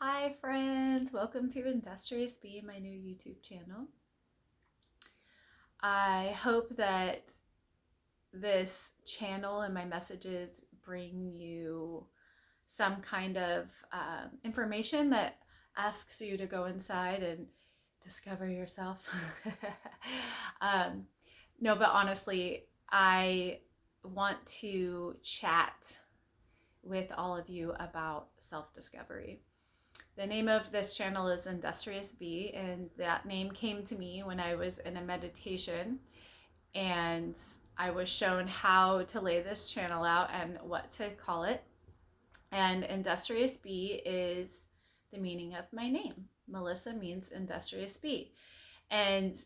Hi friends, welcome to Industrious Bee, my new YouTube channel. I hope that this channel and my messages bring you some kind of information that asks you to go inside and discover yourself. um, no, but honestly, I want to chat with all of you about self-discovery. The name of this channel is Industrious Bee, and that name came to me when I was in a meditation and I was shown how to lay this channel out and what to call it. And Industrious Bee is the meaning of my name. Melissa means industrious bee. And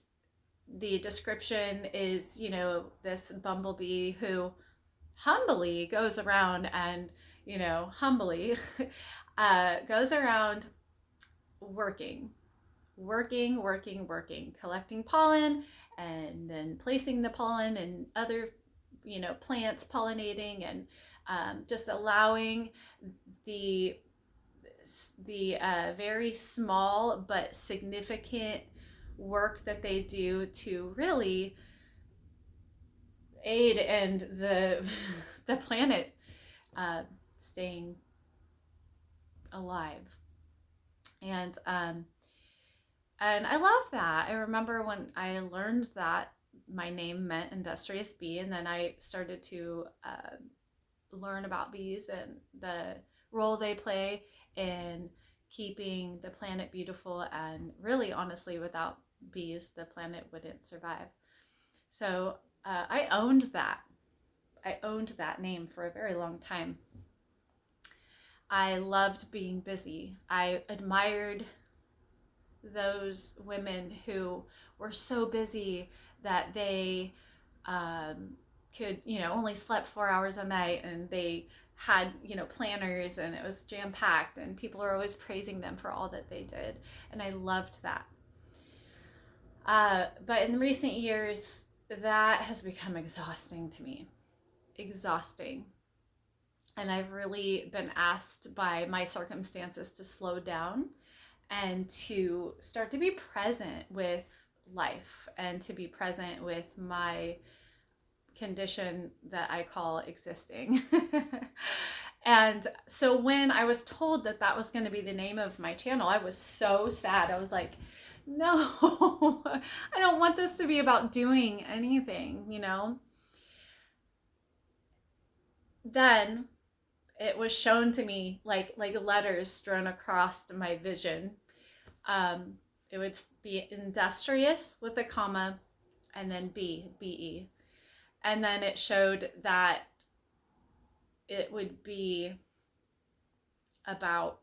the description is, this bumblebee who humbly goes around and, humbly goes around working, collecting pollen and then placing the pollen and other, plants pollinating and just allowing the very small but significant work that they do to really aid in the planet staying alive. And I love that. I remember when I learned that my name meant industrious bee, and then I started to learn about bees and the role they play in keeping the planet beautiful. And really, honestly, without bees, the planet wouldn't survive. So I owned that. I owned that name for a very long time. I loved being busy. I admired those women who were so busy that they could, only slept 4 hours a night, and they had, planners, and it was jam packed, and people are always praising them for all that they did. And I loved that. But in recent years, that has become exhausting to me. Exhausting. And I've really been asked by my circumstances to slow down and to start to be present with life and to be present with my condition that I call existing. And so when I was told that that was going to be the name of my channel, I was so sad. I was like, no, I don't want this to be about doing anything, Then it was shown to me like letters strewn across my vision. It would be industrious with a comma and then BE. And then it showed that it would be about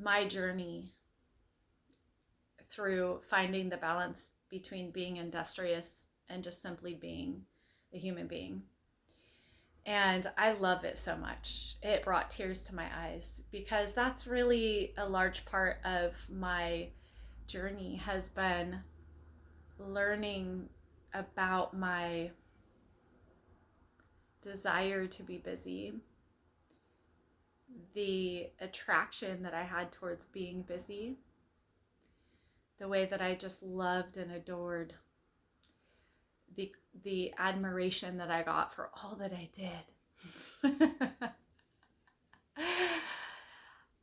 my journey through finding the balance between being industrious and just simply being a human being. And I love it so much. It brought tears to my eyes because that's really a large part of my journey, has been learning about my desire to be busy, the attraction that I had towards being busy, the way that I just loved and adored, the admiration that I got for all that I did.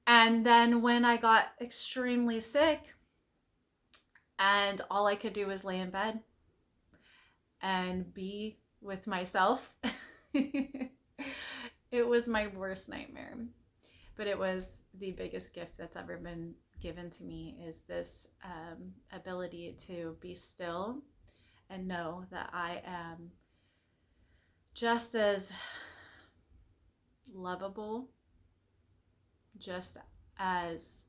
And then when I got extremely sick and all I could do was lay in bed and be with myself, it was my worst nightmare. But it was the biggest gift that's ever been given to me, is this ability to be still and know that I am just as lovable, just as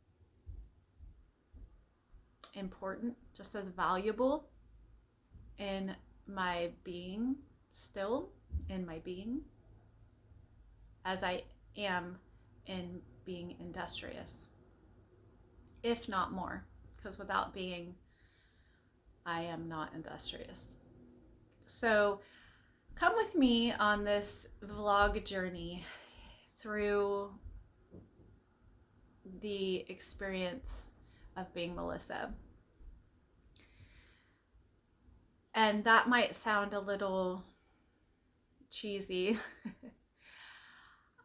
important, just as valuable in my being, still in my being, as I am in being industrious, if not more, because without being, I am not industrious. So come with me on this vlog journey through the experience of being Melissa. And that might sound a little cheesy.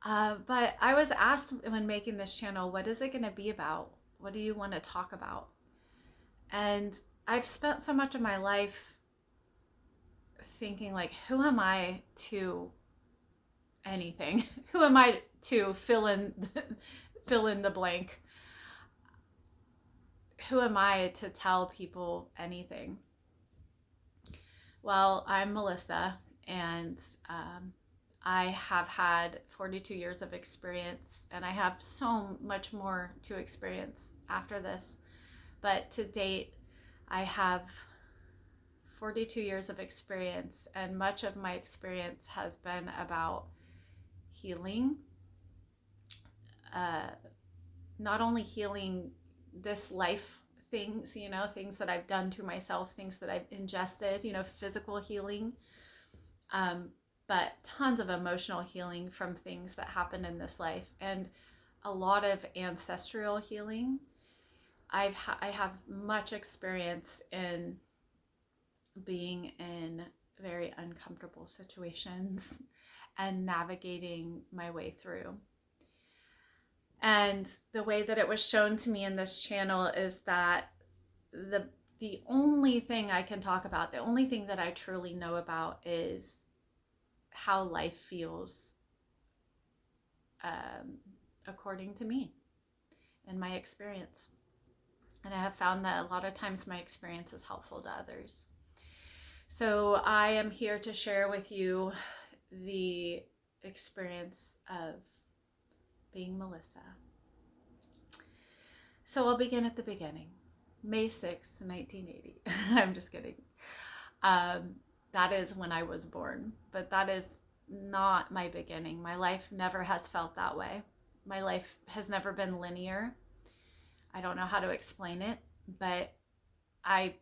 But I was asked when making this channel, what is it going to be about? What do you want to talk about? And I've spent so much of my life thinking, like, who am I to anything? Who am I to fill in the blank? Who am I to tell people anything? Well, I'm Melissa, and I have had 42 years of experience, and I have so much more to experience after this. But to date, I have 42 years of experience, and much of my experience has been about healing. Not only healing this life things, things that I've done to myself, things that I've ingested, physical healing, but tons of emotional healing from things that happened in this life, and a lot of ancestral healing. I have much experience in being in very uncomfortable situations and navigating my way through. And the way that it was shown to me in this channel is that the only thing I can talk about, the only thing that I truly know about is how life feels according to me and my experience. And I have found that a lot of times my experience is helpful to others. So I am here to share with you the experience of being Melissa. So I'll begin at the beginning. May 6th, 1980. I'm just kidding. That is when I was born, but that is not my beginning. My life never has felt that way. My life has never been linear. I don't know how to explain it, but I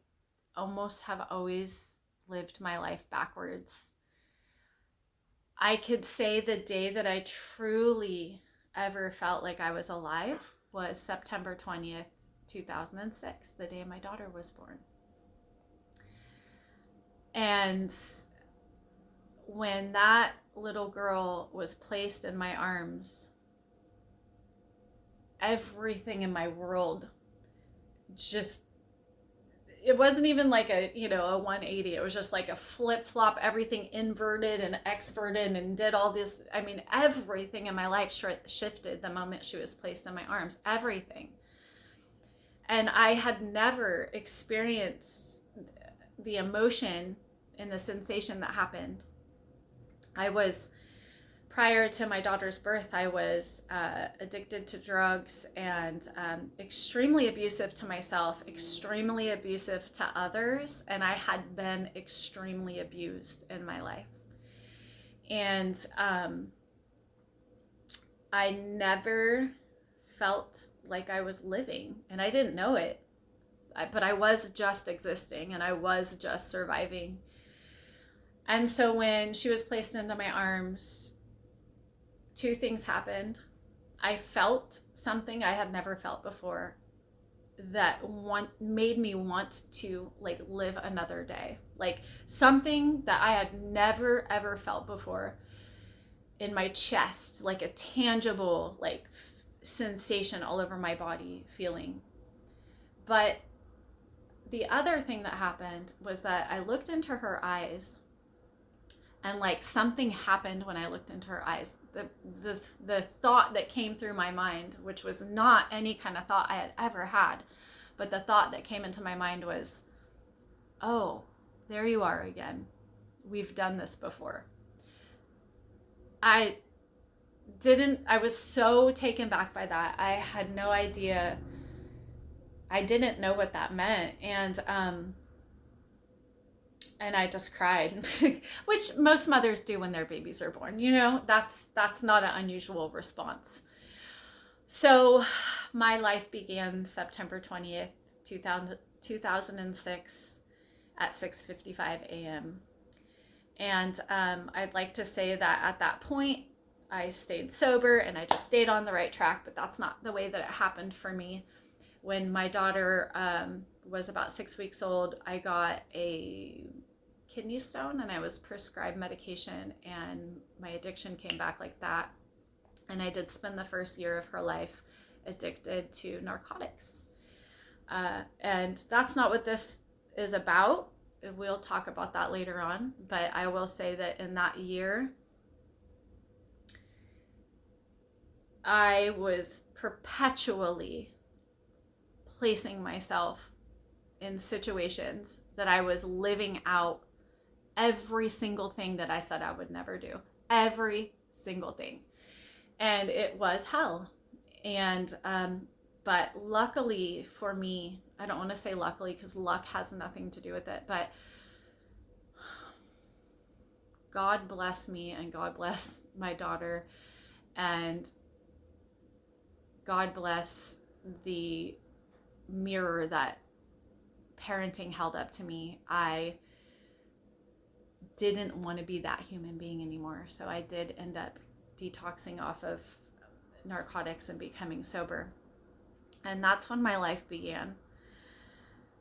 almost have always lived my life backwards. I could say the day that I truly ever felt like I was alive was September 20th, 2006, the day my daughter was born. And when that little girl was placed in my arms, everything in my world just, it wasn't even like a 180. It was just like a flip-flop, everything inverted and exverted and did all this. I mean, everything in my life shifted the moment she was placed in my arms, everything. And I had never experienced the emotion and the sensation that happened. Prior to my daughter's birth, I was addicted to drugs and extremely abusive to myself, extremely abusive to others, and I had been extremely abused in my life. And I never felt like I was living, and I didn't know it, but I was just existing, and I was just surviving. And so when she was placed into my arms, two things happened. I felt something I had never felt before that made me want to live another day. Like something that I had never ever felt before in my chest, like a tangible sensation all over my body, feeling. But the other thing that happened was that I looked into her eyes, and something happened when I looked into her eyes. The thought that came through my mind, which was not any kind of thought I had ever had, but the thought that came into my mind was, oh, there you are again. We've done this before. I was so taken back by that. I had no idea. I didn't know what that meant. And I just cried, which most mothers do when their babies are born. That's not an unusual response. So my life began September 20th, 2006 at 6:55 a.m. And I'd like to say that at that point, I stayed sober and I just stayed on the right track, but that's not the way that it happened for me. When my daughter was about 6 weeks old, I got a kidney stone and I was prescribed medication, and my addiction came back like that. And I did spend the first year of her life addicted to narcotics. And that's not what this is about. We'll talk about that later on. But I will say that in that year, I was perpetually placing myself in situations that I was living out every single thing that I said I would never do. Every single thing. And it was hell. And, but luckily for me, I don't want to say luckily because luck has nothing to do with it, but God bless me and God bless my daughter, and God bless the mirror that parenting held up to me. I didn't want to be that human being anymore. So I did end up detoxing off of narcotics and becoming sober. And that's when my life began.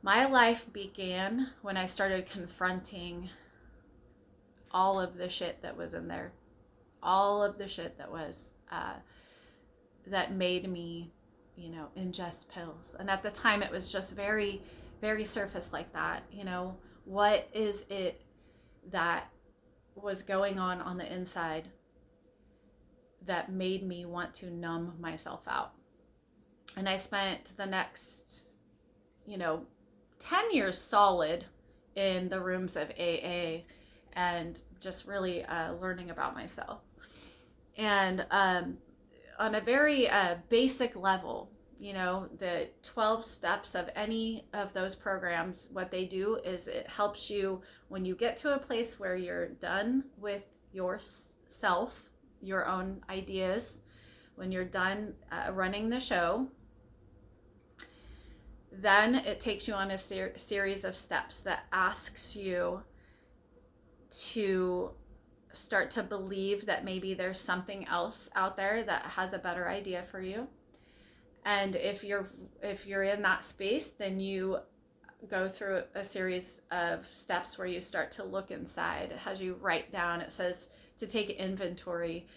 My life began when I started confronting all of the shit that was in there. All of the shit that was, that made me, ingest pills. And at the time it was just very, very surface like that. What is it that was going on the inside that made me want to numb myself out? And I spent the next, 10 years solid in the rooms of AA and just really learning about myself. And on a very basic level, the 12 steps of any of those programs, what they do is it helps you when you get to a place where you're done with yourself, your own ideas, when you're done running the show, then it takes you on a series of steps that asks you to start to believe that maybe there's something else out there that has a better idea for you. And if you're in that space, then you go through a series of steps where you start to look inside. It has you write down, it says to take inventory,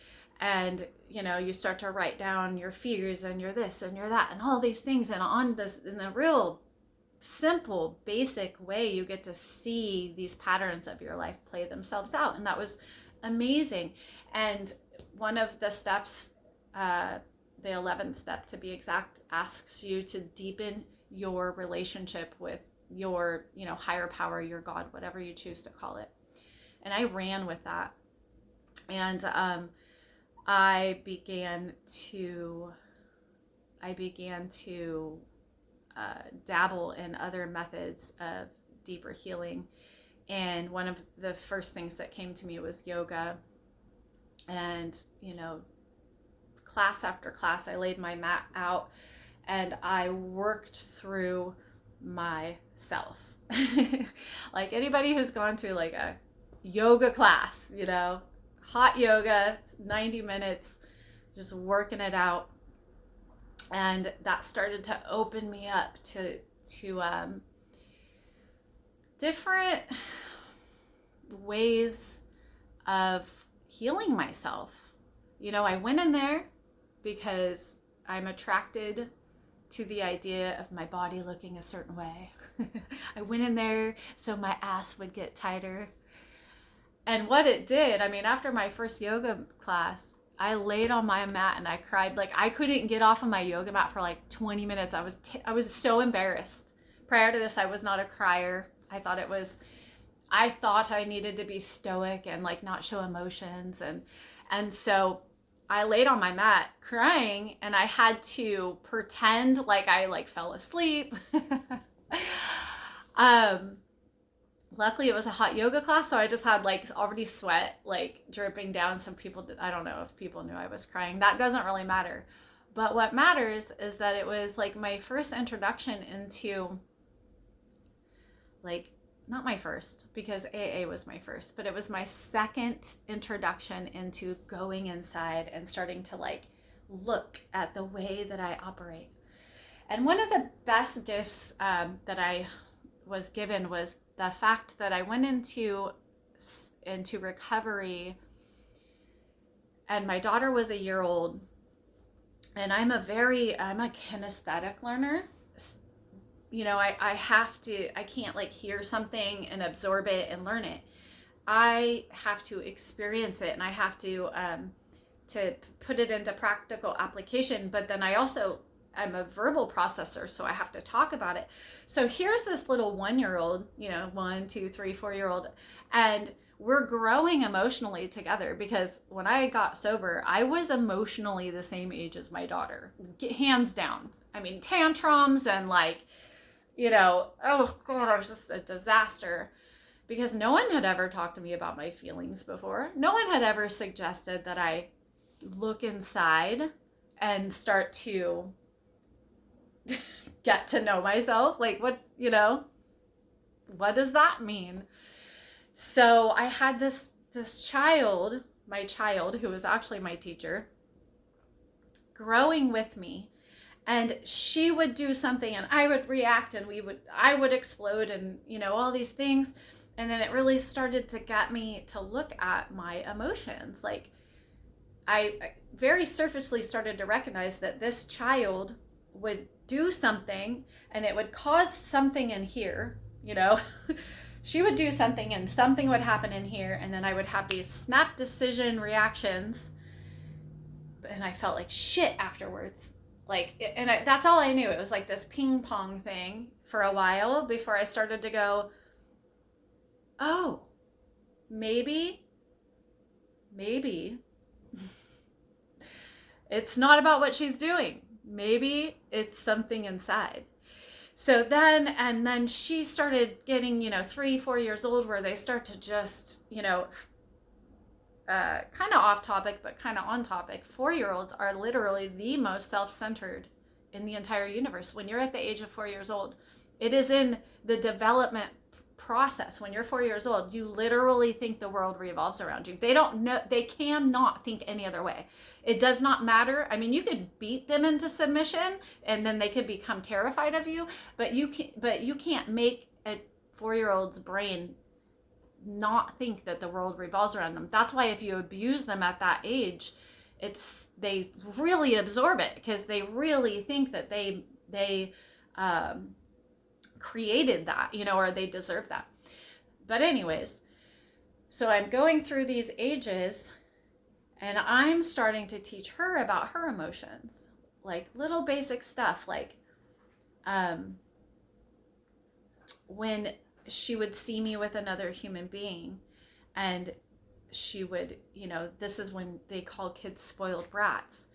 and you start to write down your fears and your this and your that and all these things, and on this, in a real simple basic way, you get to see these patterns of your life play themselves out. And that was amazing. And one of the steps, the 11th step to be exact, asks you to deepen your relationship with your higher power, your God, whatever you choose to call it. And I ran with that. And I began to dabble in other methods of deeper healing. And one of the first things that came to me was yoga. And, class after class, I laid my mat out and I worked through myself. Like anybody who's gone to like a yoga class, hot yoga, 90 minutes, just working it out. And that started to open me up to different ways of healing myself. I went in there because I'm attracted to the idea of my body looking a certain way. I went in there so my ass would get tighter. And what it did, after my first yoga class, I laid on my mat and I cried. Like I couldn't get off of my yoga mat for like 20 minutes. I was so embarrassed. Prior to this, I was not a crier. I thought I needed to be stoic and like not show emotions. And so I laid on my mat crying, and I had to pretend like I like fell asleep. Luckily it was a hot yoga class, so I just had like already sweat like dripping down. Some people I don't know if people knew I was crying. That doesn't really matter. But what matters is that it was like my first introduction into like not my first, because AA was my first, but it was my second introduction into going inside and starting to like look at the way that I operate. And one of the best gifts that I was given was the fact that I went into recovery, and my daughter was a year old, and I'm a kinesthetic learner. You know, I can't like hear something and absorb it and learn it. I have to experience it, and I have to put it into practical application. But then I'm a verbal processor, so I have to talk about it. So here's this little 1-year-old, you know, 1, 2, 3, 4-year-old, and we're growing emotionally together, because when I got sober, I was emotionally the same age as my daughter, hands down. I mean, tantrums and like, you know, oh God, I was just a disaster, because no one had ever talked to me about my feelings before. No one had ever suggested that I look inside and start to get to know myself. Like, what, you know, what does that mean? So I had this child, my child, who was actually my teacher, growing with me, and she would do something and I would react, and I would explode, and you know, all these things. And then it really started to get me to look at my emotions. Like, I very surfacely started to recognize that this child would do something and it would cause something in here, you know. She would do something and something would happen in here, and then I would have these snap decision reactions, and I felt like shit afterwards. Like, that's all I knew. It was like this ping pong thing for a while before I started to go, oh, maybe it's not about what she's doing. Maybe it's something inside. So then she started getting, you know, 3, 4 years old, where they start to just, you know, kind of off topic, but kind of on topic. 4-year-olds are literally the most self-centered in the entire universe. When you're at the age of 4 years old, it is in the development process. When you're 4 years old, you literally think the world revolves around you. They don't know, they cannot think any other way. It does not matter. I mean, you could beat them into submission and then they could become terrified of you, but you can't make a 4-year-old's brain not think that the world revolves around them. That's why if you abuse them at that age, they really absorb it, because they really think that they created that, you know, or they deserve that. But anyways, so I'm going through these ages, and I'm starting to teach her about her emotions, like little basic stuff, like when she would see me with another human being, and she would, you know, this is when they call kids spoiled brats.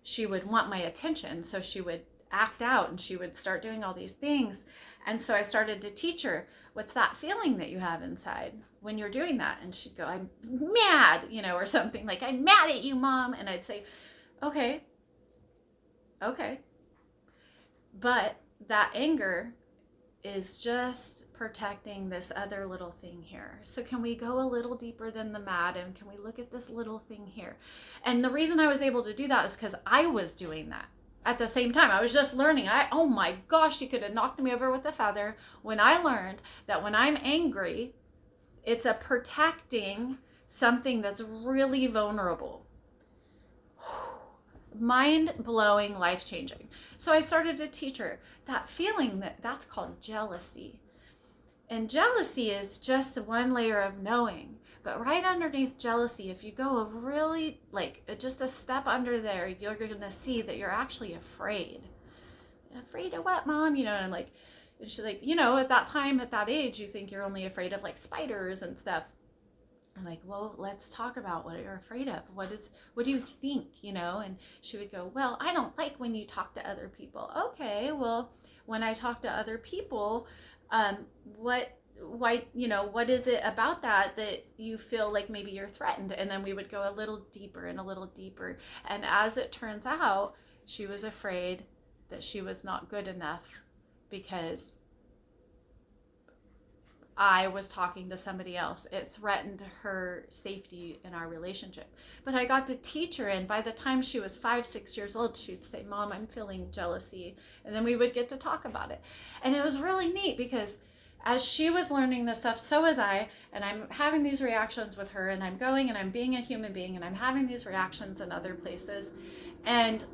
She would want my attention, so she would act out and she would start doing all these things. And so I started to teach her, what's that feeling that you have inside when you're doing that? And she'd go, I'm mad, you know, or something like, I'm mad at you, Mom. And I'd say, okay. But that anger is just protecting this other little thing here. So can we go a little deeper than the mad, and can we look at this little thing here? And the reason I was able to do that is because I was doing that at the same time. I was just learning. Oh my gosh, you could have knocked me over with a feather when I learned that when I'm angry, it's a protecting something that's really vulnerable. Mind-blowing, life-changing. So I started to teach her that feeling, that's called jealousy. And jealousy is just one layer of knowing. But right underneath jealousy, if you go really, like, just a step under there, you're going to see that you're actually afraid. Afraid of what, Mom? You know, and I'm like, and she's like, you know, at that time, at that age, you think you're only afraid of like spiders and stuff. I'm like, well, let's talk about what you're afraid of. What do you think, you know? And she would go, well, I don't like when you talk to other people. Okay, well, when I talk to other people, why, you know, what is it about that you feel like maybe you're threatened? And then we would go a little deeper and a little deeper. And as it turns out, she was afraid that she was not good enough because I was talking to somebody else. It threatened her safety in our relationship. But I got to teach her, and by the time she was 5, 6 years old, she'd say, Mom, I'm feeling jealousy. And then we would get to talk about it. And it was really neat because as she was learning this stuff, so was I, and I'm having these reactions with her, and I'm going and I'm being a human being, and I'm having these reactions in other places. And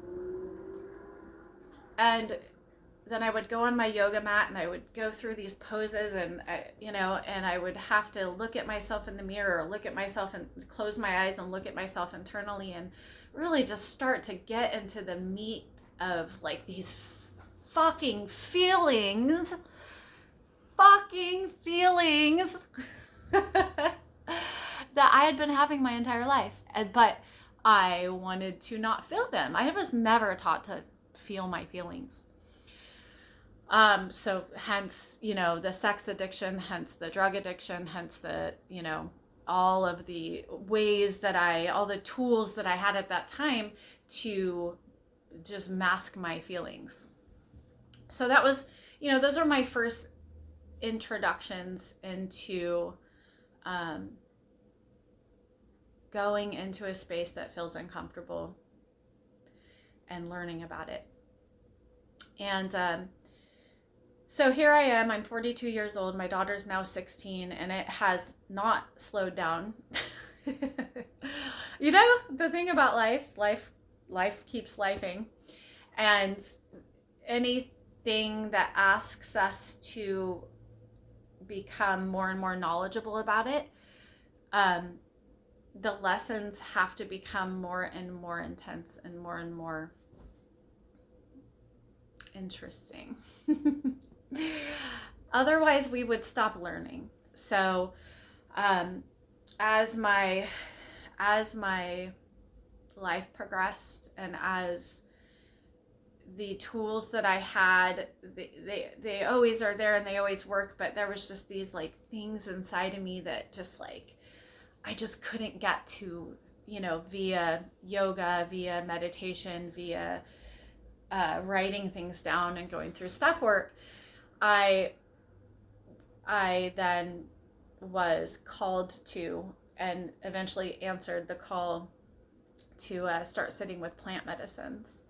then I would go on my yoga mat and I would go through these poses, and and I would have to look at myself in the mirror, or look at myself and close my eyes and look at myself internally, and really just start to get into the meat of like these fucking feelings that I had been having my entire life. But I wanted to not feel them. I was never taught to feel my feelings. So hence, the sex addiction, hence the drug addiction, hence the, all of the ways that all the tools that I had at that time to just mask my feelings. So that was, those are my first introductions into going into a space that feels uncomfortable and learning about it. And so here I am, I'm 42 years old, my daughter's now 16, and it has not slowed down. The thing about life keeps lifing. And anything that asks us to become more and more knowledgeable about it, the lessons have to become more and more intense and more interesting. Otherwise, we would stop learning. So, as my life progressed, and as the tools that I had, they always are there and they always work, but there was just these like things inside of me that just like I just couldn't get to, via yoga, via meditation, via writing things down and going through step work. I then was called to, and eventually answered the call to start sitting with plant medicines.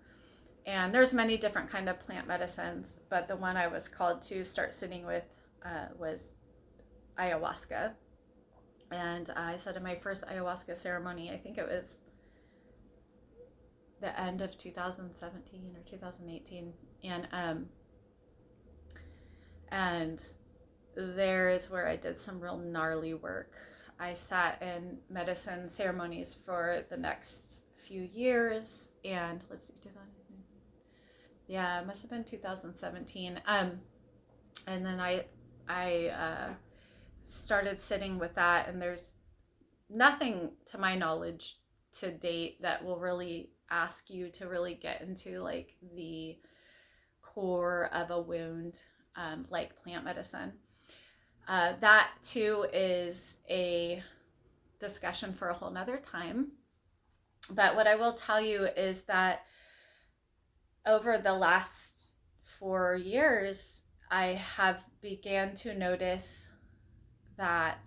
And there's many different kind of plant medicines, but the one I was called to start sitting with was ayahuasca. And I sat in my first ayahuasca ceremony, I think it was the end of 2017 or 2018. And there is where I did some real gnarly work. I sat in medicine ceremonies for the next few years, and let's see, yeah, it must have been 2017. And then I started sitting with that, and there's nothing to my knowledge to date that will really ask you to really get into like the core of a wound, like plant medicine. That too is a discussion for a whole nother time. But what I will tell you is that over the last 4 years, I have began to notice that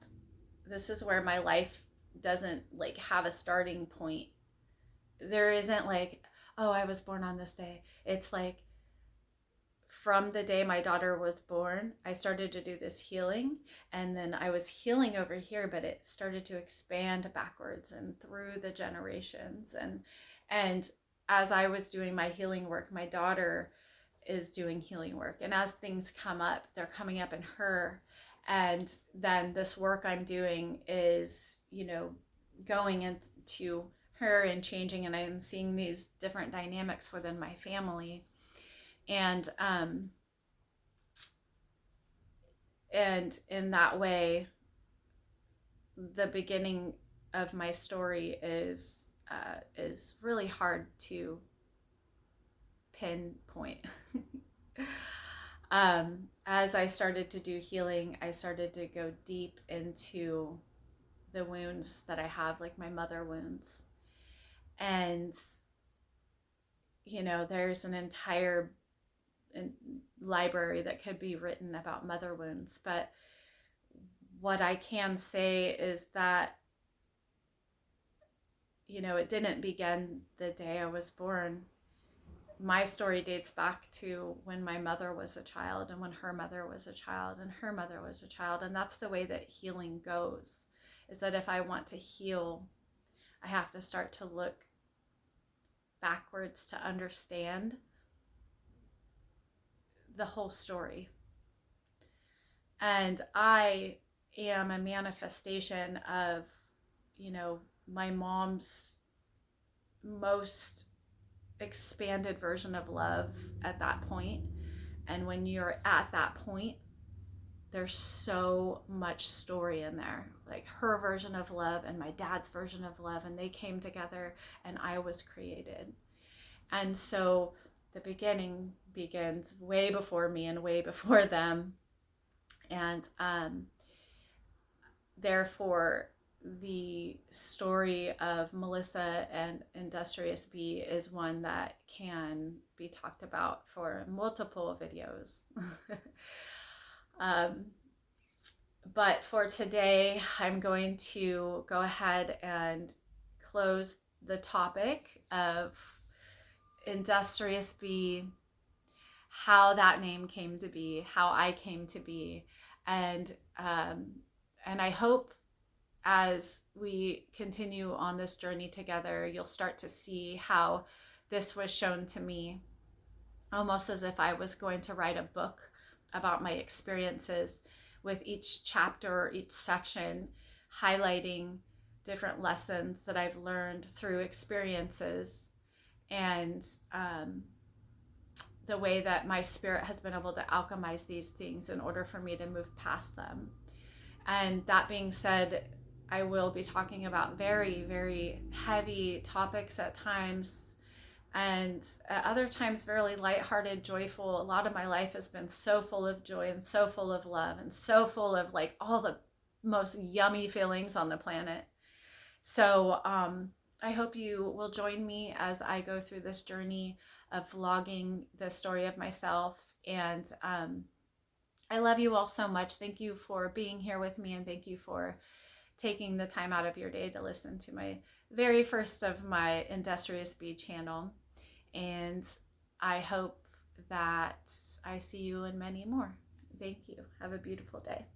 this is where my life doesn't like have a starting point. There isn't like, oh, I was born on this day. It's like from the day my daughter was born, I started to do this healing, and then I was healing over here, but it started to expand backwards and through the generations. And as I was doing my healing work, my daughter is doing healing work. And as things come up, they're coming up in her. And then this work I'm doing is, going into her and changing, and I'm seeing these different dynamics within my family. And in that way, the beginning of my story is really hard to pinpoint. As I started to do healing, I started to go deep into the wounds that I have, like my mother wounds. And, there's an entire library that could be written about mother wounds. But what I can say is that, it didn't begin the day I was born. My story dates back to when my mother was a child, and when her mother was a child, and her mother was a child. And that's the way that healing goes, is that if I want to heal, I have to start to look backwards to understand the whole story. And I am a manifestation of, my mom's most expanded version of love at that point. And when you're at that point, there's so much story in there, like her version of love and my dad's version of love, and they came together and I was created. And so the beginning begins way before me and way before them. And therefore, the story of Melissa and Industrious Bee is one that can be talked about for multiple videos. But for today, I'm going to go ahead and close the topic of Industrious Bee, how that name came to be, how I came to be, and I hope as we continue on this journey together, you'll start to see how this was shown to me, almost as if I was going to write a book about my experiences, with each chapter, each section highlighting different lessons that I've learned through experiences, and the way that my spirit has been able to alchemize these things in order for me to move past them. And that being said, I will be talking about very, very heavy topics at times, and at other times very lighthearted, joyful. A lot of my life has been so full of joy and so full of love and so full of like all the most yummy feelings on the planet. So I hope you will join me as I go through this journey of vlogging the story of myself. And I love you all so much. Thank you for being here with me, and thank you for taking the time out of your day to listen to my very first of my Industrious Bee channel. And I hope that I see you in many more. Thank you. Have a beautiful day.